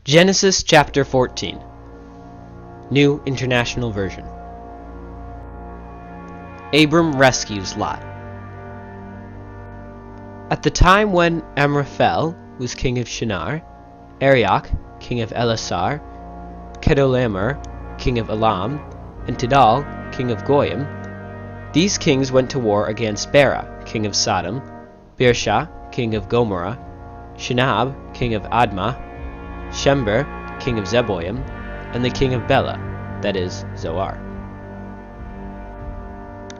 Genesis chapter 14, New International Version. Abram rescues Lot. At the time when Amraphel was king of Shinar, Arioch, king of Elasar, Kedorlaomer, king of Elam, and Tidal, king of Goyim, these kings went to war against Bera, king of Sodom, Birsha, king of Gomorrah, Shinab, king of Admah, Shember, king of Zeboim, and the king of Bela, that is, Zoar.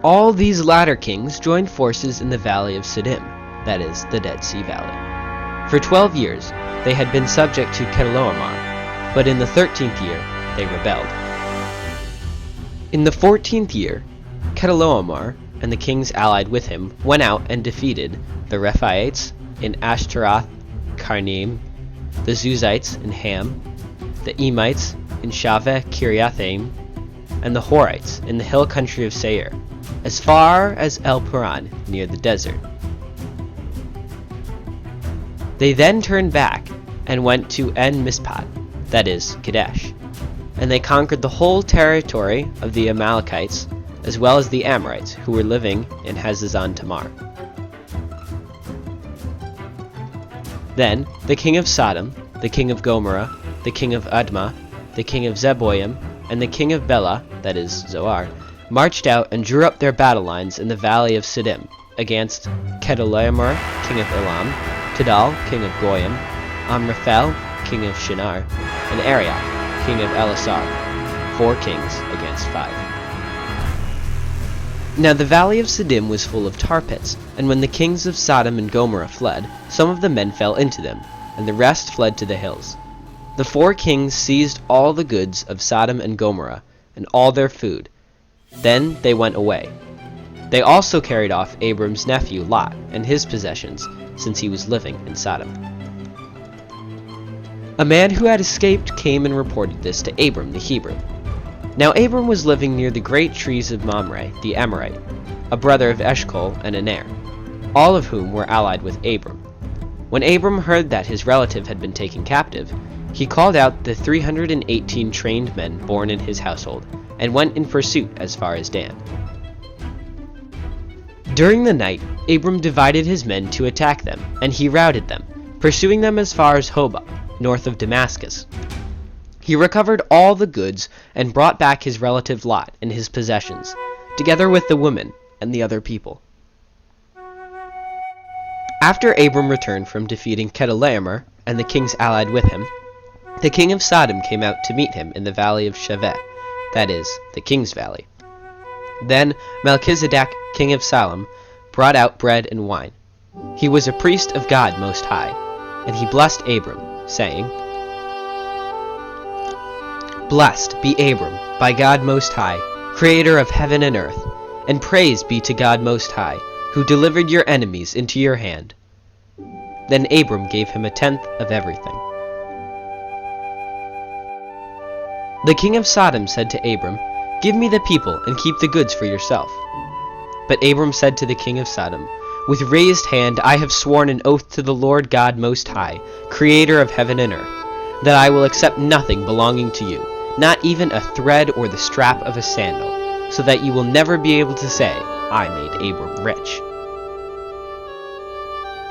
All these latter kings joined forces in the Valley of Siddim, that is, the Dead Sea Valley. For 12 years they had been subject to Kedorlaomer, but in the 13th year they rebelled. In the 14th year, Kedorlaomer and the kings allied with him went out and defeated the Rephaites in Ashtaroth Karnaim, the Zuzites in Ham, the Emites in Shaveh Kiriathaim, and the Horites in the hill country of Seir, as far as El Paran near the desert. They then turned back and went to En Mishpat, that is, Kadesh, and they conquered the whole territory of the Amalekites, as well as the Amorites, who were living in Hazezon Tamar. Then the king of Sodom, the king of Gomorrah, the king of Admah, the king of Zeboim, and the king of Bela, that is, Zoar, marched out and drew up their battle lines in the Valley of Siddim against Kedorlaomer, king of Elam, Tidal, king of Goyim, Amraphel, king of Shinar, and Arioch, king of Elasar, 4 kings against 5. Now the Valley of Siddim was full of tar pits, and when the kings of Sodom and Gomorrah fled, some of the men fell into them, and the rest fled to the hills. The 4 kings seized all the goods of Sodom and Gomorrah, and all their food. Then they went away. They also carried off Abram's nephew Lot and his possessions, since he was living in Sodom. A man who had escaped came and reported this to Abram the Hebrew. Now Abram was living near the great trees of Mamre the Amorite, a brother of Eshcol and Aner, all of whom were allied with Abram. When Abram heard that his relative had been taken captive, he called out the 318 trained men born in his household, and went in pursuit as far as Dan. During the night, Abram divided his men to attack them, and he routed them, pursuing them as far as Hobah, north of Damascus. He recovered all the goods and brought back his relative Lot and his possessions, together with the women and the other people. After Abram returned from defeating Kedorlaomer and the kings allied with him, the king of Sodom came out to meet him in the valley of Shaveh, that is, the king's valley. Then Melchizedek, king of Salem, brought out bread and wine. He was a priest of God Most High, and he blessed Abram, saying, "Blessed be Abram by God Most High, creator of heaven and earth, and praise be to God Most High, who delivered your enemies into your hand." Then Abram gave him 1/10 of everything. The king of Sodom said to Abram, "Give me the people and keep the goods for yourself." But Abram said to the king of Sodom, "With raised hand I have sworn an oath to the Lord God Most High, creator of heaven and earth, that I will accept nothing belonging to you, not even a thread or the strap of a sandal, so that you will never be able to say, 'I made Abram rich.'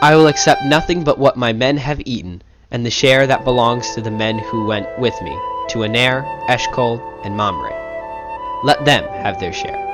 I will accept nothing but what my men have eaten, and the share that belongs to the men who went with me, to Aner, Eshcol, and Mamre. Let them have their share."